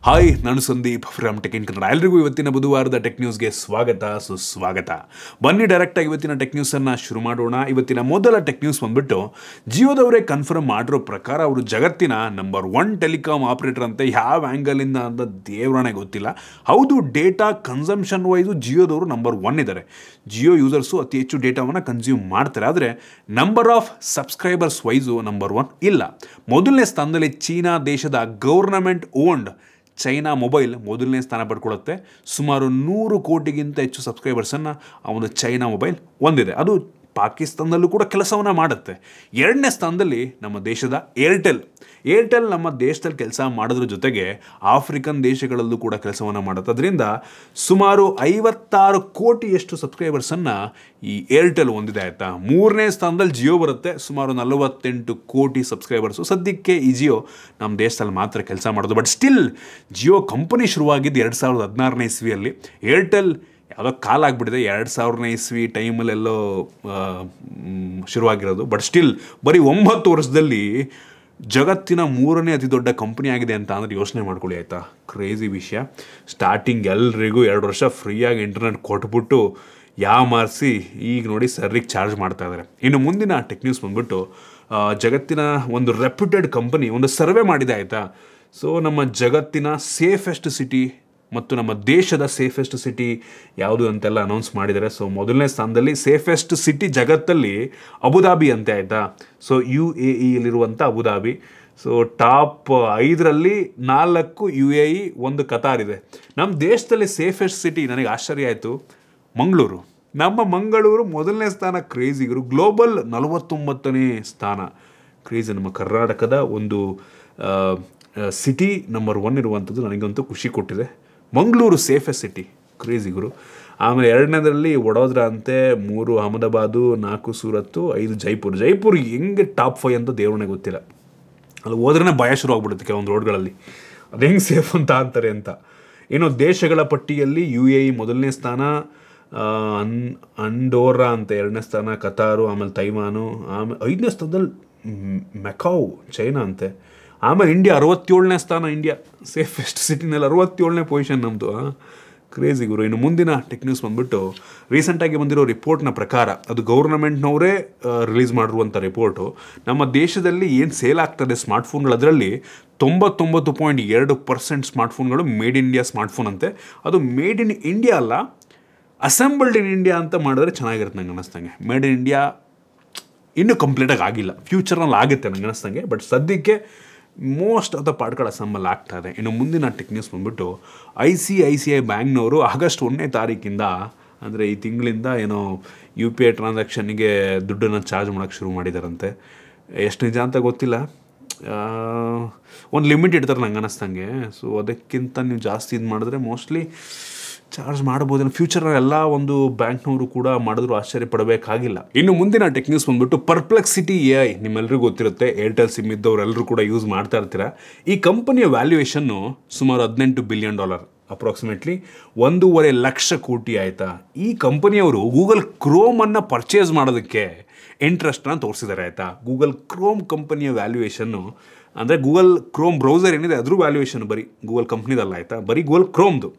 Hi, ನಾನು Sandeep from tech in Kannada. ಎಲ್ರಿಗೂ ಇವತ್ತಿನ ಬುಧವಾರದ ಟೆಕ್ ನ್ಯೂಸ್ಗೆ ಸ್ವಾಗತ ಸುಸ್ವಾಗತ. ಬನ್ನಿ ಡೈರೆಕ್ಟಾಗಿ ಇವತ್ತಿನ ಟೆಕ್ ನ್ಯೂಸನ್ನು ಶುರು ಮಾಡೋಣ. ಇವತ್ತಿನ ಮೊದಲ ಟೆಕ್ ನ್ಯೂಸ್ ಬಂದ್ಬಿಟ್ಟು ಜಿಯೋದವರೇ ಕನ್ಫರ್ಮ್ ಮಾಡಿರೋ ಪ್ರಕಾರ ಅವರು ಜಗತ್ತಿನ ನಂಬರ್ 1 ಟೆಲಿಕಾಮ್ ಆಪರೇಟರ್ ಅಂತ. ಯಾವ ಆ್ಯಂಗಲಿಂದ ಅಂತ ದೇವರಾಣೆ ಗೊತ್ತಿಲ್ಲ. ಹೌದು, ಡೇಟಾ ಕನ್ಸಂಪ್ಷನ್ ವೈಸು ಜಿಯೋದವರು ನಂಬರ್ 1 ಇದ್ದಾರೆ. ಜಿಯೋ ಯೂಸರ್ಸು ಅತಿ ಹೆಚ್ಚು ಡೇಟಾವನ್ನು ಕನ್ಸ್ಯೂಮ್ ಮಾಡ್ತಾರೆ. ಆದರೆ number of subscribers wise number 1 ಇಲ್ಲ. ಮೊದಲನೇ ಸ್ಥಾನದಲ್ಲಿ ಚೀನಾ ದೇಶದ ಗೌರ್ನಮೆಂಟ್ ಓನ್ಡ್ ಚೈನಾ ಮೊಬೈಲ್ ಮೊದಲನೇ ಸ್ಥಾನ ಪಡ್ಕೊಳ್ಳುತ್ತೆ. ಸುಮಾರು 100 ಕೋಟಿಗಿಂತ ಹೆಚ್ಚು ಸಬ್ಸ್ಕ್ರೈಬರ್ಸನ್ನು ಆ ಒಂದು ಚೈನಾ ಮೊಬೈಲ್ ಹೊಂದಿದೆ. ಅದು ಪಾಕಿಸ್ತಾನದಲ್ಲೂ ಕೂಡ ಕೆಲಸವನ್ನು ಮಾಡುತ್ತೆ. ಎರಡನೇ ಸ್ಥಾನದಲ್ಲಿ ನಮ್ಮ ದೇಶದ ಏರ್ಟೆಲ್ ನಮ್ಮ ದೇಶದಲ್ಲಿ ಕೆಲಸ ಮಾಡೋದ್ರ ಜೊತೆಗೆ ಆಫ್ರಿಕನ್ ದೇಶಗಳಲ್ಲೂ ಕೂಡ ಕೆಲಸವನ್ನು ಮಾಡುತ್ತೆ. ಅದರಿಂದ ಸುಮಾರು 56 ಕೋಟಿಯಷ್ಟು ಸಬ್ಸ್ಕ್ರೈಬರ್ಸನ್ನು ಈ ಏರ್ಟೆಲ್ ಹೊಂದಿದೆ. ಆಯಿತಾ. ಮೂರನೇ ಸ್ಥಾನದಲ್ಲಿ ಜಿಯೋ ಬರುತ್ತೆ. ಸುಮಾರು 48 ಕೋಟಿ ಸಬ್ಸ್ಕ್ರೈಬರ್ಸು. ಸದ್ಯಕ್ಕೆ ಈ ಜಿಯೋ ನಮ್ಮ ದೇಶದಲ್ಲಿ ಮಾತ್ರ ಕೆಲಸ ಮಾಡೋದು. ಬಟ್ ಸ್ಟಿಲ್ ಜಿಯೋ ಕಂಪನಿ ಶುರುವಾಗಿದ್ದು 2016ನೇ ಇಸ್ವಿಯಲ್ಲಿ. ಏರ್ಟೆಲ್ ಯಾವುದೋ ಕಾಲಾಗ್ಬಿಟ್ಟಿದೆ. 2000ನೇ ಇಸ್ವಿ ಟೈಮಲ್ಲೆಲ್ಲೋ ಶುರುವಾಗಿರೋದು. ಬಟ್ ಸ್ಟಿಲ್ ಬರೀ 9 ವರ್ಷದಲ್ಲಿ ಜಗತ್ತಿನ 3ನೇ ಅತಿ ದೊಡ್ಡ ಕಂಪನಿ ಆಗಿದೆ ಅಂತ ಅಂದರೆ ಯೋಚನೆ ಮಾಡ್ಕೊಳ್ಳಿ. ಆಯಿತಾ. ಕ್ರೇಜಿ ವಿಷಯ. ಸ್ಟಾರ್ಟಿಂಗ್ ಎಲ್ರಿಗೂ 2 ವರ್ಷ ಫ್ರೀಯಾಗಿ ಇಂಟರ್ನೆಟ್ ಕೊಟ್ಬಿಟ್ಟು ಮಾರಿಸಿ ಈಗ ನೋಡಿ ಸರ್ರಿಗೆ ಚಾರ್ಜ್ ಮಾಡ್ತಾ ಇದ್ದಾರೆ. ಇನ್ನು ಮುಂದಿನ ಟೆಕ್ ನ್ಯೂಸ್ ಬಂದ್ಬಿಟ್ಟು ಜಗತ್ತಿನ ಒಂದು ರೆಪ್ಯೂಟೆಡ್ ಕಂಪನಿ ಒಂದು ಸರ್ವೆ ಮಾಡಿದೆ. ಆಯಿತಾ. ಸೊ ನಮ್ಮ ಜಗತ್ತಿನ ಸೇಫೆಸ್ಟ್ ಸಿಟಿ ಮತ್ತು ನಮ್ಮ ದೇಶದ ಸೇಫೆಸ್ಟ್ ಸಿಟಿ ಯಾವುದು ಅಂತೆಲ್ಲ ಅನೌನ್ಸ್ ಮಾಡಿದ್ದಾರೆ. ಸೊ ಮೊದಲನೇ ಸ್ಥಾನದಲ್ಲಿ ಸೇಫೆಸ್ಟ್ ಸಿಟಿ ಜಗತ್ತಲ್ಲಿ ಅಬುದಾಬಿ ಅಂತೆ. ಆಯಿತಾ. ಸೊ UAEಯಲ್ಲಿರುವಂಥ ಅಬುದಾಬಿ. ಸೊ ಟಾಪ್ 5ರಲ್ಲಿ 4 UAE, 1 ಕತಾರ್ ಇದೆ. ನಮ್ಮ ದೇಶದಲ್ಲಿ ಸೇಫೆಸ್ಟ್ ಸಿಟಿ ನನಗೆ ಆಶ್ಚರ್ಯ ಆಯಿತು, ಮಂಗಳೂರು. ನಮ್ಮ ಮಂಗಳೂರು ಮೊದಲನೇ ಸ್ಥಾನ. ಕ್ರೇಜಿಗರು. ಗ್ಲೋಬಲ್ 49ನೇ ಸ್ಥಾನ. ಕ್ರೇಜಿ. ನಮ್ಮ ಕರ್ನಾಟಕದ ಒಂದು ಸಿಟಿ ನಂಬರ್ 1 ಇರುವಂಥದ್ದು ನನಗಂತೂ ಖುಷಿ ಕೊಟ್ಟಿದೆ. Mangaluru safest city. ಕ್ರೇಜಿಗರು. ಆಮೇಲೆ 2ನೇದರಲ್ಲಿ ವಡೋದರ ಅಂತೆ, 3 ಅಹಮದಾಬಾದು, 4 ಸೂರತ್ತು, 5 ಜೈಪುರ್ ಹೆಂಗೆ ಟಾಪ್ 5 ಅಂತ ದೇವ್ರನ್ನೇ ಗೊತ್ತಿಲ್ಲ. ಅಲ್ಲಿ ಹೋದ್ರೇ ಭಯ ಶುರು ಆಗ್ಬಿಡುತ್ತೆ ಕೆಲವೊಂದು ರೋಡ್ಗಳಲ್ಲಿ. ಅದು ಹೆಂಗೆ ಸೇಫ್ ಅಂತ ಅಂತಾರೆ ಅಂತ. ಇನ್ನು ದೇಶಗಳ ಪಟ್ಟಿಯಲ್ಲಿ UAE ಮೊದಲನೇ ಸ್ಥಾನ, ಅಂಡೋರಾ ಅಂತ 2ನೇ ಸ್ಥಾನ, ಕತಾರು, ಆಮೇಲೆ ತೈವಾನು, ಆಮೇಲೆ 5ನೇ ಸ್ಥಾನದಲ್ಲಿ ಮೆಕಾವ್ ಚೈನಾ ಅಂತೆ. ಆಮೇಲೆ ಇಂಡಿಯಾ 67ನೇ ಸ್ಥಾನ. ಇಂಡಿಯಾ ಸೇಫೆಸ್ಟ್ ಸಿಟಿನಲ್ಲಿ 67ನೇ ಪೊಸಿಷನ್ ನಮ್ಮದು. ಕ್ರೇಜಿ ಗುರು. ಇನ್ನು ಮುಂದಿನ ಟೆಕ್ ನ್ಯೂಸ್ ಬಂದ್ಬಿಟ್ಟು ರೀಸೆಂಟಾಗಿ ಬಂದಿರೋ ರಿಪೋರ್ಟ್ನ ಪ್ರಕಾರ, ಅದು ಗೌರ್ನಮೆಂಟ್ನವರೇ ರಿಲೀಸ್ ಮಾಡಿರುವಂಥ ರಿಪೋರ್ಟು, ನಮ್ಮ ದೇಶದಲ್ಲಿ ಏನು ಸೇಲ್ ಆಗ್ತದೆ ಸ್ಮಾರ್ಟ್ಫೋನ್ಗಳು, ಅದರಲ್ಲಿ 99.2% ಸ್ಮಾರ್ಟ್ಫೋನ್ಗಳು ಮೇಡ್ ಇನ್ ಇಂಡಿಯಾ ಸ್ಮಾರ್ಟ್ಫೋನ್ ಅಂತೆ. ಅದು ಮೇಡ್ ಇನ್ ಇಂಡಿಯಾ ಅಲ್ಲ, ಅಸೆಂಬಲ್ಡ್ ಇನ್ ಇಂಡಿಯಾ ಅಂತ ಮಾಡಿದ್ರೆ ಚೆನ್ನಾಗಿರುತ್ತೆ ನಂಗೆ ಅನ್ನಿಸ್ತಂಗೆ. ಮೇಡ್ ಇನ್ ಇಂಡಿಯಾ ಇನ್ನೂ ಕಂಪ್ಲೀಟಾಗಿ ಆಗಿಲ್ಲ. ಫ್ಯೂಚರ್ನಲ್ಲಿ ಆಗುತ್ತೆ ನಂಗೆ ಅನ್ನಿಸ್ತಂಗೆ. ಬಟ್ ಸದ್ಯಕ್ಕೆ ಮೋಸ್ಟ್ ಆಫ್ ದ ಪಾರ್ಟ್ಗಳು ಅಸೆಂಬಲ್ ಆಗ್ತಾ ಇದೆ. ಇನ್ನು ಮುಂದಿನ ಟೆಕ್ ನ್ಯೂಸ್ ಬಂದ್ಬಿಟ್ಟು ICICI ಬ್ಯಾಂಕ್ನವರು ಆಗಸ್ಟ್ 1ನೇ ತಾರೀಕಿಂದ, ಅಂದರೆ ಈ ತಿಂಗಳಿಂದ ಏನೋ UPI ಟ್ರಾನ್ಸಾಕ್ಷನ್ನಿಗೆ ದುಡ್ಡನ್ನು ಚಾರ್ಜ್ ಮಾಡೋಕ್ಕೆ ಶುರು ಮಾಡಿದಾರಂತೆ. ಎಷ್ಟು ನಿಜ ಅಂತ ಗೊತ್ತಿಲ್ಲ. ಒಂದು ಲಿಮಿಟ್ ಇಡ್ತಾರೆ ನಂಗೆ ಅನ್ನಿಸ್ತಂಗೆ. ಸೊ ಅದಕ್ಕಿಂತ ನೀವು ಜಾಸ್ತಿ ಇದು ಮಾಡಿದ್ರೆ ಮೋಸ್ಟ್ಲಿ ಚಾರ್ಜ್ ಮಾಡ್ಬೋದು. ಫ್ಯೂಚರಲ್ಲಿ ಎಲ್ಲ ಒಂದು ಬ್ಯಾಂಕ್ನವರು ಕೂಡ ಮಾಡಿದ್ರು ಆಶ್ಚರ್ಯ ಪಡಬೇಕಾಗಿಲ್ಲ. ಇನ್ನು ಮುಂದಿನ ಟೆಕ್ ನ್ಯೂಸ್ ಬಂದ್ಬಿಟ್ಟು ಪರ್ಪ್ಲೆಕ್ಸಿಟಿ AI. ನಿಮ್ಮೆಲ್ಲರಿಗೂ ಗೊತ್ತಿರುತ್ತೆ, ಏರ್ಟೆಲ್ ಸಿಮ್ ಇದ್ದವರೆಲ್ಲರೂ ಕೂಡ ಯೂಸ್ ಮಾಡ್ತಾ ಇರ್ತೀರ. ಈ ಕಂಪನಿಯ ವ್ಯಾಲ್ಯೂಯೇಷನ್ನು ಸುಮಾರು $18 ಬಿಲಿಯನ್, ಅಪ್ರಾಕ್ಸಿಮೇಟ್ಲಿ 1.5 ಲಕ್ಷ ಕೋಟಿ. ಆಯಿತಾ. ಈ ಕಂಪನಿಯವರು ಗೂಗಲ್ ಕ್ರೋಮನ್ನು ಪರ್ಚೇಸ್ ಮಾಡೋದಕ್ಕೆ ಇಂಟ್ರೆಸ್ಟನ್ನು ತೋರಿಸಿದ್ದಾರೆ. ಆಯಿತಾ. ಗೂಗಲ್ ಕ್ರೋಮ್ ಕಂಪನಿಯ ವ್ಯಾಲ್ಯೂಯೇಷನ್ನು, ಅಂದರೆ ಗೂಗಲ್ ಕ್ರೋಮ್ ಬ್ರೌಸರ್ ಏನಿದೆ ಅದ್ರ ವ್ಯಾಲ್ಯೂಯೇಷನ್ ಬರೀ ಗೂಗಲ್ ಕಂಪ್ನಿದಲ್ಲ. ಆಯಿತಾ. ಬರೀ ಗೂಗಲ್ ಕ್ರೋಮ್ದು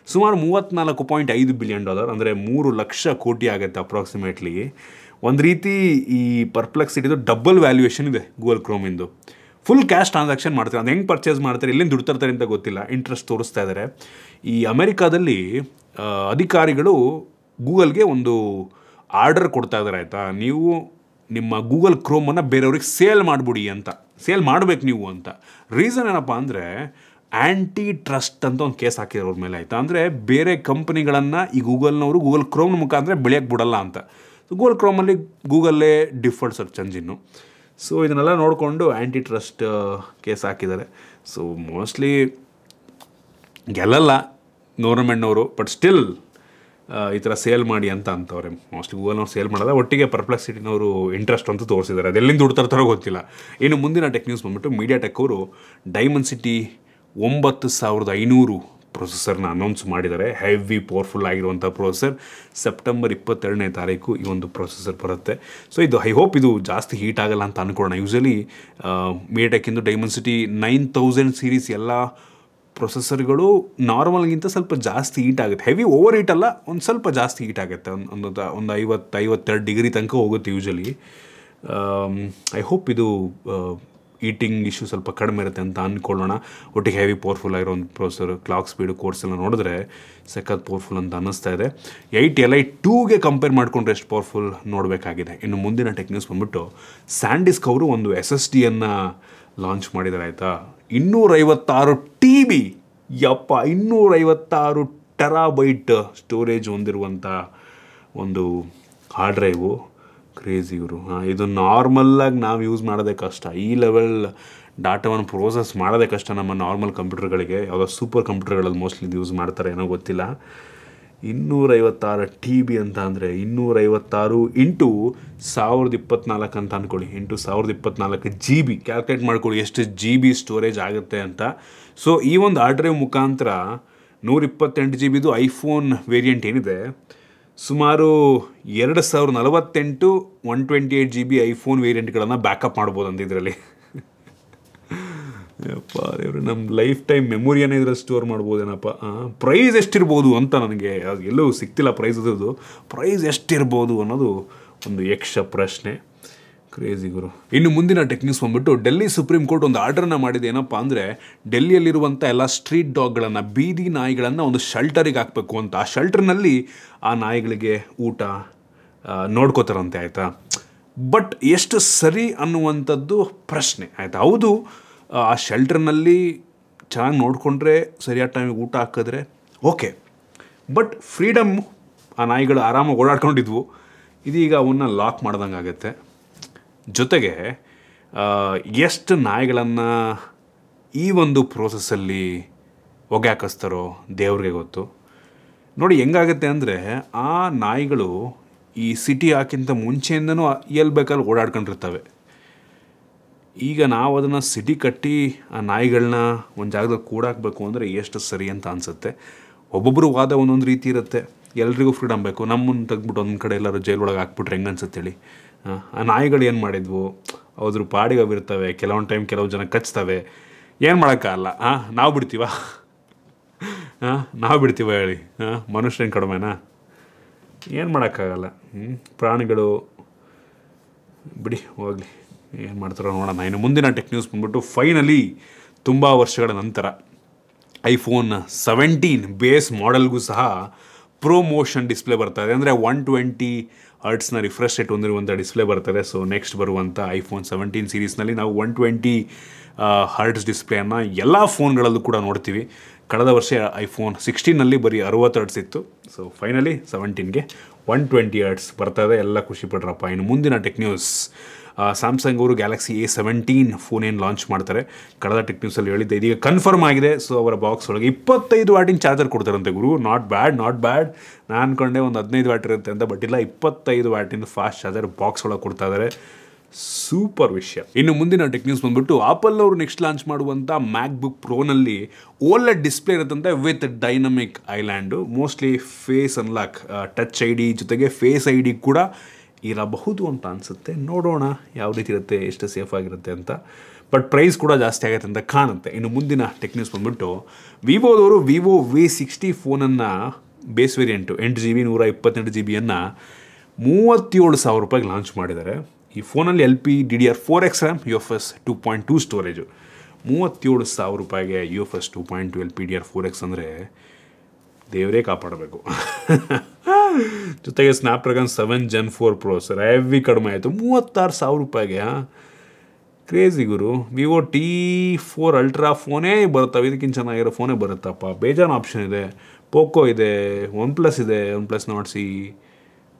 ಸುಮಾರು $34.5 ಬಿಲಿಯನ್, ಅಂದರೆ 3 ಲಕ್ಷ ಕೋಟಿ ಆಗುತ್ತೆ ಅಪ್ರಾಕ್ಸಿಮೇಟ್ಲಿ. ಒಂದು ರೀತಿ ಈ ಪರ್ಪ್ಲೆಕ್ಸಿಟಿದು ಡಬಲ್ ವ್ಯಾಲ್ಯೂಯೇಷನ್ ಇದೆ ಗೂಗಲ್ ಕ್ರೋಮಿಂದು. ಫುಲ್ ಕ್ಯಾಶ್ ಟ್ರಾನ್ಸಾಕ್ಷನ್ ಮಾಡ್ತಾರೆ. ಅದು ಹೆಂಗೆ ಪರ್ಚೇಸ್ ಮಾಡ್ತಾರೆ, ಎಲ್ಲಿಂದ ದುಡ್ಡು ತರ್ತಾರೆ ಅಂತ ಗೊತ್ತಿಲ್ಲ. ಇಂಟ್ರೆಸ್ಟ್ ತೋರಿಸ್ತಾ ಇದ್ದಾರೆ. ಈ ಅಮೆರಿಕಾದಲ್ಲಿ ಅಧಿಕಾರಿಗಳು ಗೂಗಲ್ಗೆ ಒಂದು ಆರ್ಡರ್ ಕೊಡ್ತಾ ಇದ್ದಾರೆ. ಆಯಿತಾ. ನೀವು ನಿಮ್ಮ ಗೂಗಲ್ ಕ್ರೋಮನ್ನು ಬೇರೆಯವ್ರಿಗೆ ಸೇಲ್ ಮಾಡಿಬಿಡಿ ಅಂತ, ಸೇಲ್ ಮಾಡಬೇಕು ನೀವು ಅಂತ. ರೀಸನ್ ಏನಪ್ಪ ಅಂದರೆ ಆ್ಯಂಟಿ ಟ್ರಸ್ಟ್ ಅಂತ ಒಂದು ಕೇಸ್ ಹಾಕಿರೋರ ಮೇಲೆ. ಆಯಿತಾ. ಅಂದರೆ ಬೇರೆ ಕಂಪ್ನಿಗಳನ್ನು ಈ ಗೂಗಲ್ನವರು ಗೂಗಲ್ ಕ್ರೋಮ್ನ ಮುಖಾಂತರ ಬೆಳೆಯೋಕ್ಕೆ ಬಿಡಲ್ಲ ಅಂತ. ಸೊ ಗೂಗಲ್ ಕ್ರೋಮಲ್ಲಿ ಗೂಗಲ್ಲೇ ಡಿಫಾಲ್ಟ್ ಸರ್ಚ್ ಎಂಜಿನ್ನು. ಸೊ ಇದನ್ನೆಲ್ಲ ನೋಡಿಕೊಂಡು ಆ್ಯಂಟಿ ಟ್ರಸ್ಟ್ ಕೇಸ್ ಹಾಕಿದ್ದಾರೆ. ಸೊ ಮೋಸ್ಟ್ಲಿ ಗೆಲ್ಲಲ್ಲ ಗೌರ್ಮೆಂಟ್ನವರು. ಬಟ್ ಸ್ಟಿಲ್ ಈ ಥರ ಸೇಲ್ ಮಾಡಿ ಅಂತ ಅಂತವ್ರೆ. ಮೋಸ್ಟ್ಲಿ ಗೂಗಲ್ನವ್ರು ಸೇಲ್ ಮಾಡೋದ, ಒಟ್ಟಿಗೆ ಪರ್ಪ್ಲೆಕ್ಸಿಟಿನವರು ಇಂಟ್ರೆಸ್ಟ್ ಅಂತ ತೋರಿಸಿದ್ದಾರೆ. ಅದೆಲ್ಲಿಂದ ದುಡ್ಡು ತರ್ತಾರೋ ಗೊತ್ತಿಲ್ಲ. ಇನ್ನು ಮುಂದಿನ ಟೆಕ್ ನ್ಯೂಸ್ ಬಂದ್ಬಿಟ್ಟು ಮೀಡಿಯಾಟೆಕ್ ಅವರು ಡೈಮೆನ್ಸಿಟಿ 9500 ಪ್ರೊಸೆಸರ್ನ ಅನೌನ್ಸ್ ಮಾಡಿದ್ದಾರೆ. ಹೆವಿ ಪವರ್ಫುಲ್ ಆಗಿರುವಂಥ ಪ್ರೊಸೆಸರ್. ಸೆಪ್ಟೆಂಬರ್ 22ನೇ ತಾರೀಕು ಈ ಒಂದು ಪ್ರೊಸೆಸರ್ ಬರುತ್ತೆ. ಸೊ ಇದು ಐ ಹೋಪ್ ಇದು ಜಾಸ್ತಿ ಹೀಟ್ ಆಗಲ್ಲ ಅಂತ ಅಂದ್ಕೊಳ್ಳೋಣ. ಯೂಶಲಿ ಮೀಡಿಯಾಟೆಕ್ಕಿಂದು ಡೈಮೆನ್ಸಿಟಿ 9000 ಸೀರೀಸ್ ಎಲ್ಲ ಪ್ರೊಸೆಸರ್ಗಳು ನಾರ್ಮಲ್ಗಿಂತ ಸ್ವಲ್ಪ ಜಾಸ್ತಿ ಹೀಟ್ ಆಗುತ್ತೆ. ಹೆವಿ ಓವರ್ ಹೀಟ್ ಅಲ್ಲ, ಒಂದು ಸ್ವಲ್ಪ ಜಾಸ್ತಿ ಹೀಟ್ ಆಗುತ್ತೆ. ಒಂದು 52 ಡಿಗ್ರಿ ತನಕ ಹೋಗುತ್ತೆ ಯೂಶಲಿ. ಐ ಹೋಪ್ ಇದು ಈಟಿಂಗ್ ಇಶ್ಯೂ ಸ್ವಲ್ಪ ಕಡಿಮೆ ಇರುತ್ತೆ ಅಂತ ಅಂದ್ಕೊಳ್ಳೋಣ. ಒಟ್ಟಿಗೆ ಹೆವಿ ಪವರ್ಫುಲ್ ಆಗಿರೋ ಒಂದು ಪ್ರೊಸೆಸರ್, ಕ್ಲಾಕ್ ಸ್ಪೀಡು, ಕೋರ್ಸ್ ಎಲ್ಲ ನೋಡಿದ್ರೆ ಸಖತ್ ಪವರ್ಫುಲ್ ಅಂತ ಅನ್ನಿಸ್ತಾ ಇದೆ. 8 Li 2ಗೆ ಕಂಪೇರ್ ಮಾಡಿಕೊಂಡ್ರೆ ಎಷ್ಟು ಪವರ್ಫುಲ್ ನೋಡಬೇಕಾಗಿದೆ. ಇನ್ನು ಮುಂದಿನ ಟೆಕ್ನಿಕ್ಸ್ ಬಂದ್ಬಿಟ್ಟು ಸ್ಯಾಂಡಿಸ್ಕ್ ಅವರು ಒಂದು SSDಯನ್ನು ಲಾಂಚ್ ಮಾಡಿದ್ದಾರೆ ಆಯಿತಾ. 256 TB, ಯಪ್ಪ 256 ಟೆರಾಬೈಟ್ ಸ್ಟೋರೇಜ್ ಹೊಂದಿರುವಂಥ ಒಂದು ಹಾರ್ಡ್ ಡ್ರೈವು. ಕ್ರೇಜಿ ಇವರು. ಇದು ನಾರ್ಮಲ್ಲಾಗಿ ನಾವು ಯೂಸ್ ಮಾಡೋದೇ ಕಷ್ಟ. ಈ ಲೆವೆಲ್ ಡಾಟಾವನ್ನು ಪ್ರೋಸೆಸ್ ಮಾಡೋದೇ ಕಷ್ಟ ನಮ್ಮ ನಾರ್ಮಲ್ ಕಂಪ್ಯೂಟರ್ಗಳಿಗೆ. ಯಾವುದೋ ಸೂಪರ್ ಕಂಪ್ಯೂಟರ್ಗಳಲ್ಲಿ ಮೋಸ್ಟ್ಲಿ ಇದು ಯೂಸ್ ಮಾಡ್ತಾರೆ ಏನೋ ಗೊತ್ತಿಲ್ಲ. 256 TB ಅಂತ ಅಂದರೆ 256 ಇಂಟು 1024 ಅಂತ ಅಂದ್ಕೊಳ್ಳಿ, ಇಂಟು 1024 GB. ಕ್ಯಾಲ್ಕುಲೇಟ್ ಮಾಡ್ಕೊಳ್ಳಿ ಎಷ್ಟು GB ಸ್ಟೋರೇಜ್ ಆಗುತ್ತೆ ಅಂತ. ಸೊ ಈ ಒಂದು ಹಾರ್ಡ್ ಡ್ರೈವ್ ಮುಖಾಂತರ 128 GBದು ಐಫೋನ್ ವೇರಿಯಂಟ್ ಏನಿದೆ, ಸುಮಾರು 2048 128 GB ಐಫೋನ್ ವೇರಿಯಂಟ್ಗಳನ್ನು ಬ್ಯಾಕಪ್ ಮಾಡ್ಬೋದು ಅಂತ ಇದರಲ್ಲಿ. ಯಪ್ಪ ದೇವ್ರು, ನಮ್ಮ ಲೈಫ್ ಟೈಮ್ ಮೆಮೊರಿಯನ್ನು ಇದರಲ್ಲಿ ಸ್ಟೋರ್ ಮಾಡ್ಬೋದೇನಪ್ಪ. ಪ್ರೈಸ್ ಎಷ್ಟಿರ್ಬೋದು ಅಂತ ನನಗೆ ಎಲ್ಲೂ ಸಿಗ್ತಿಲ್ಲ ಪ್ರೈಸ್. ಅದ್ರದ್ದು ಪ್ರೈಸ್ ಎಷ್ಟಿರ್ಬೋದು ಅನ್ನೋದು ಒಂದು ಯಕ್ಷ ಪ್ರಶ್ನೆ. ಕ್ರೇಜಿ ಗುರು. ಇನ್ನು ಮುಂದಿನ ಟೆಕ್ನಿಕ್ಸ್ ಬಂದ್ಬಿಟ್ಟು ಡೆಲ್ಲಿ ಸುಪ್ರೀಂ ಕೋರ್ಟ್ ಒಂದು ಆರ್ಡರ್ನ ಮಾಡಿದೆ. ಏನಪ್ಪ ಅಂದರೆ ಡೆಲ್ಲಿಯಲ್ಲಿರುವಂಥ ಎಲ್ಲ ಸ್ಟ್ರೀಟ್ ಡಾಗ್ಗಳನ್ನು, ಬೀದಿ ನಾಯಿಗಳನ್ನು ಒಂದು ಶೆಲ್ಟರಿಗೆ ಹಾಕಬೇಕು ಅಂತ. ಆ ಶೆಲ್ಟರ್ನಲ್ಲಿ ಆ ನಾಯಿಗಳಿಗೆ ಊಟ ನೋಡ್ಕೋತಾರಂತೆ ಆಯಿತಾ. ಬಟ್ ಎಷ್ಟು ಸರಿ ಅನ್ನುವಂಥದ್ದು ಪ್ರಶ್ನೆ ಆಯಿತಾ. ಹೌದು, ಆ ಶೆಲ್ಟರ್ನಲ್ಲಿ ಚೆನ್ನಾಗಿ ನೋಡಿಕೊಂಡ್ರೆ ಸರಿಯಾದ ಟೈಮಿಗೆ ಊಟ ಹಾಕಿದ್ರೆ ಓಕೆ, ಬಟ್ ಫ್ರೀಡಮ್ ಆ ನಾಯಿಗಳು ಆರಾಮಾಗಿ ಓಡಾಡ್ಕೊಂಡಿದ್ವು. ಇದೀಗ ಅವನ್ನ ಲಾಕ್ ಮಾಡ್ದಂಗೆ ಆಗುತ್ತೆ. ಜೊತೆಗೆ ಎಷ್ಟು ನಾಯಿಗಳನ್ನು ಈ ಒಂದು ಪ್ರೋಸೆಸ್ಸಲ್ಲಿ ಹೊಗೆ ಹಾಕಿಸ್ತಾರೋ ದೇವ್ರಿಗೆ ಗೊತ್ತು. ನೋಡಿ ಹೆಂಗಾಗುತ್ತೆ ಅಂದರೆ, ಆ ನಾಯಿಗಳು ಈ ಸಿಟಿ ಹಾಕಿಂತ ಮುಂಚೆಯಿಂದನೂ ಎಲ್ಲಿ ಬೇಕಾದ್ರೂ ಓಡಾಡ್ಕೊಂಡಿರ್ತವೆ. ಈಗ ನಾವು ಅದನ್ನು ಸಿಟಿ ಕಟ್ಟಿ ಆ ನಾಯಿಗಳನ್ನ ಒಂದು ಜಾಗದಲ್ಲಿ ಕೂಡಾಕಬೇಕು ಅಂದರೆ ಎಷ್ಟು ಸರಿ ಅಂತ ಅನಿಸುತ್ತೆ. ಒಬ್ಬೊಬ್ಬರು ವಾದ ಒಂದೊಂದು ರೀತಿ ಇರುತ್ತೆ. ಎಲ್ರಿಗೂ ಫ್ರೀಡಮ್ ಬೇಕು. ನಮ್ಮನ್ನು ತೆಗ್ಬಿಟ್ಟು ಒಂದು ಕಡೆ ಎಲ್ಲರೂ ಜೈಲ್ ಒಳಗೆ ಹಾಕ್ಬಿಟ್ರೆ ಹೆಂಗೆ ಅನ್ಸುತ್ತೆ ಹೇಳಿ. ಆ ನಾಯಿಗಳು ಏನು ಮಾಡಿದ್ವು, ಅದ್ರ ಪಾಡಿಗೆ ಅವಿರ್ತವೆ. ಕೆಲವೊಂದು ಟೈಮ್ ಕೆಲವು ಜನ ಕಚ್ತವೆ. ಏನು ಮಾಡೋಕ್ಕಾಗಲ್ಲ. ನಾವು ಬಿಡ್ತೀವ ನಾವು ಬಿಡ್ತೀವ ಹೇಳಿ. ಮನುಷ್ಯನ ಕಡಿಮೆನಾ? ಏನು ಮಾಡೋಕ್ಕಾಗಲ್ಲ. ಪ್ರಾಣಿಗಳು ಬಿಡಿ ಹೋಗಲಿ, ಏನು ಮಾಡ್ತಾರೋ ನೋಡೋಣ. ಇನ್ನು ಮುಂದಿನ ಟೆಕ್ ನ್ಯೂಸ್ ಬಂದ್ಬಿಟ್ಟು ಫೈನಲಿ ತುಂಬ ವರ್ಷಗಳ ನಂತರ ಐಫೋನ್ 17 ಬೇಸ್ ಮಾಡೆಲ್ಗೂ ಸಹ ಪ್ರೊಮೋಷನ್ ಡಿಸ್ಪ್ಲೇ ಬರ್ತಾಯಿದೆ. ಅಂದರೆ 120 ಹರ್ಟ್ಸ್ನ ರಿಫ್ರೆಶ್ ರೇಟ್ ಹೊಂದಿರುವಂಥ ಡಿಸ್ಪ್ಲೇ ಬರ್ತದೆ. ಸೊ ನೆಕ್ಸ್ಟ್ ಬರುವಂಥ ಐಫೋನ್ 17 ಸೀರೀಸ್ನಲ್ಲಿ ನಾವು 120 ಹರ್ಟ್ಸ್ ಡಿಸ್ಪ್ಲೇಯನ್ನು ಎಲ್ಲ ಫೋನ್ಗಳಲ್ಲೂ ಕೂಡ ನೋಡ್ತೀವಿ. ಕಳೆದ ವರ್ಷ ಐಫೋನ್ 16ನಲ್ಲಿ ಬರೀ 60 ಹರ್ಟ್ಸ್ ಇತ್ತು. ಸೊ ಫೈನಲಿ 17ಗೆ 120 ಹರ್ಟ್ಸ್ ಬರ್ತಾಯಿದೆ. ಎಲ್ಲ ಖುಷಿ ಪಡ್ರಪ್ಪ. ಇನ್ನು ಮುಂದಿನ ಟೆಕ್ ನ್ಯೂಸ್, ಸ್ಯಾಮ್ಸಂಗ್ ಅವರು ಗ್ಯಾಲಕ್ಸಿ A17 ಫೋನ್ ಏನು ಲಾಂಚ್ ಮಾಡ್ತಾರೆ. ಕಳೆದ ಟೆಕ್ ನ್ಯೂಸಲ್ಲಿ ಹೇಳಿದ್ದೆ, ಇದೀಗ ಕನ್ಫರ್ಮ್ ಆಗಿದೆ. ಸೊ ಅವರ ಬಾಕ್ಸ್ ಒಳಗೆ 25 ವಾಟಿನ ಚಾರ್ಜರ್ ಕೊಡ್ತಾರಂತೆ ಗುರು. Not bad. ನಾನು ಅಂದ್ಕೊಂಡೆ ಒಂದು 15 ವಾಟ್ ಇರುತ್ತೆ ಅಂತ, ಬಟ್ ಇಲ್ಲ, 25 ವಾಟಿಂದ ಫಾಸ್ಟ್ ಚಾರ್ಜರ್ ಬಾಕ್ಸ್ ಒಳಗೆ ಕೊಡ್ತಾ ಇದ್ದಾರೆ. ಸೂಪರ್ ವಿಷಯ. ಇನ್ನು ಮುಂದಿನ ಟೆಕ್ ನ್ಯೂಸ್ ಬಂದ್ಬಿಟ್ಟು ಆಪಲ್ ಅವರು ನೆಕ್ಸ್ಟ್ ಲಾಂಚ್ ಮಾಡುವಂಥ ಮ್ಯಾಕ್ಬುಕ್ ಪ್ರೋನಲ್ಲಿ OLED ಡಿಸ್ಪ್ಲೇ ಇರುತ್ತಂತೆ with dynamic island. Mostly face unlock, touch ID ಜೊತೆಗೆ ಫೇಸ್ ID ಕೂಡ ಇರಬಹುದು ಅಂತ ಅನಿಸುತ್ತೆ. ನೋಡೋಣ ಯಾವ ರೀತಿ ಇರುತ್ತೆ, ಎಷ್ಟು ಸೇಫ್ ಆಗಿರುತ್ತೆ ಅಂತ. ಬಟ್ ಪ್ರೈಸ್ ಕೂಡ ಜಾಸ್ತಿ ಆಗುತ್ತೆ ಅಂತ ಕಾಣುತ್ತೆ. ಇನ್ನು ಮುಂದಿನ ಟೆಕ್ ನ್ಯೂಸ್ ಬಂದ್ಬಿಟ್ಟು ವಿವೋದವರು ವಿವೋ V60 ಫೋನನ್ನು ಬೇಸ್ ವೇರಿಯಂಟು 8GB 128 GBಯನ್ನು 37,000 ರೂಪಾಯಿಗೆ ಲಾಂಚ್ ಮಾಡಿದ್ದಾರೆ. ಈ ಫೋನಲ್ಲಿ LPDDR4X RAM, UFS 2.2 ಸ್ಟೋರೇಜು. 37,000 ರೂಪಾಯಿಗೆ UFS 2.2 LPDDR4X ಅಂದರೆ ದೇವರೇ ಕಾಪಾಡಬೇಕು. ಜೊತೆಗೆ ಸ್ನ್ಯಾಪ್ಡ್ರ್ಯಾಗನ್ 7 Gen 4 ಪ್ರೊಸೆಸರ್. ಹೆವಿ ಕಡಿಮೆ ಆಯಿತು, 36,000 ರೂಪಾಯಿಗೆ. ಕ್ರೇಜಿ ಗುರು. ವಿವೋ T4 ಅಲ್ಟ್ರಾ ಫೋನೇ ಬರುತ್ತವೆ, ಇದಕ್ಕಿಂತ ಚೆನ್ನಾಗಿರೋ ಫೋನೇ ಬರುತ್ತಪ್ಪ. ಬೇಜಾನ್ ಆಪ್ಷನ್ ಇದೆ. ಪೋಕೋ ಇದೆ, OnePlus ಇದೆ, OnePlus Nord C,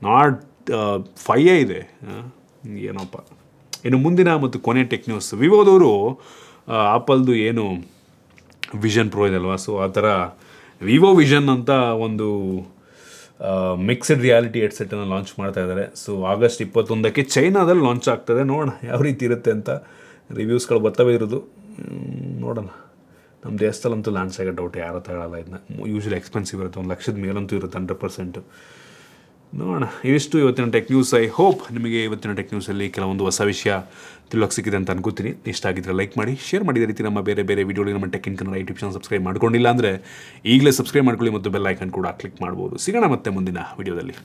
Nord 5 ಇದೆ. ಏನೋಪ್ಪ. ಇನ್ನು ಮುಂದಿನ ಮತ್ತು ಕೊನೆ ಟೆಕ್ ನ್ಯೂಸ್, ವಿವೋದವರು ಆಪಲ್ದು ಏನು ವಿಷನ್ ಪ್ರೋ ಇದೆ ಅಲ್ವಾ, ಸೊ ಆ ಥರ ವಿವೋ ವಿಷನ್ ಅಂತ ಒಂದು ಮಿಕ್ಸ್ಡ್ ರಿಯಾಲಿಟಿ ಹೆಡ್ಸೆಟನ್ನು ಲಾಂಚ್ ಮಾಡ್ತಾ ಇದ್ದಾರೆ. ಸೊ ಆಗಸ್ಟ್ 21ಕ್ಕೆ ಚೈನಾದಲ್ಲಿ ಲಾಂಚ್ ಆಗ್ತದೆ. ನೋಡೋಣ ಯಾವ ರೀತಿ ಇರುತ್ತೆ ಅಂತ. ರಿವ್ಯೂಸ್ಗಳು ಬರ್ತವೇ ಇರೋದು, ನೋಡೋಣ. ನಮ್ಮ ದೇಶದಲ್ಲಂತೂ ಲಾಂಚ್ ಆಗೋ ಡೌಟ್, ಯಾರು ತಗೊಳ್ಳಲ್ಲ ಇದನ್ನ. ಯೂಶ್ವಲಿ ಎಕ್ಸ್ಪೆನ್ಸಿವ್ ಇರುತ್ತೆ, 1 ಲಕ್ಷದ ಮೇಲಂತೂ ಇರುತ್ತೆ 100%. ನೋಡೋಣ. ಇವಿಷ್ಟು ಇವತ್ತಿನ ಟೆಕ್ ನ್ಯೂಸ್. ಐ ಹೋಪ್ ನಿಮಗೆ ಇವತ್ತಿನ ಟೆಕ್ ನ್ಯೂಸಲ್ಲಿ ಕೆಲವೊಂದು ಹೊಸ ವಿಷಯ ತಿಳೋಕೆ ಸಿಕ್ಕಿದೆ ಅಂತ ಅನ್ಕೋತೀನಿ. ಇಷ್ಟ ಆಗಿದ್ರೆ ಲೈಕ್ ಮಾಡಿ, ಶೇರ್ ಮಾಡಿದ ರೀತಿ ನಮ್ಮ ಬೇರೆ ಬೇರೆ ವೀಡಿಯೋಗಳಿಗೆ ನಮ್ಮ tech in Kannada YouTube channel subscribe ಮಾಡ್ಕೊಂಡಿಲ್ಲ ಅಂದರೆ ಈಗಲೇ ಸಬ್ಸ್ಕ್ರೈಬ್ ಮಾಡ್ಕೊಳ್ಳಿ ಮತ್ತು ಬೆಲ್ ಐಕನ್ ಕೂಡ ಕ್ಲಿಕ್ ಮಾಡ್ಬೋದು. ಸಿಗೋಣ ಮತ್ತೆ ಮುಂದಿನ ವೀಡಿಯೋದಲ್ಲಿ.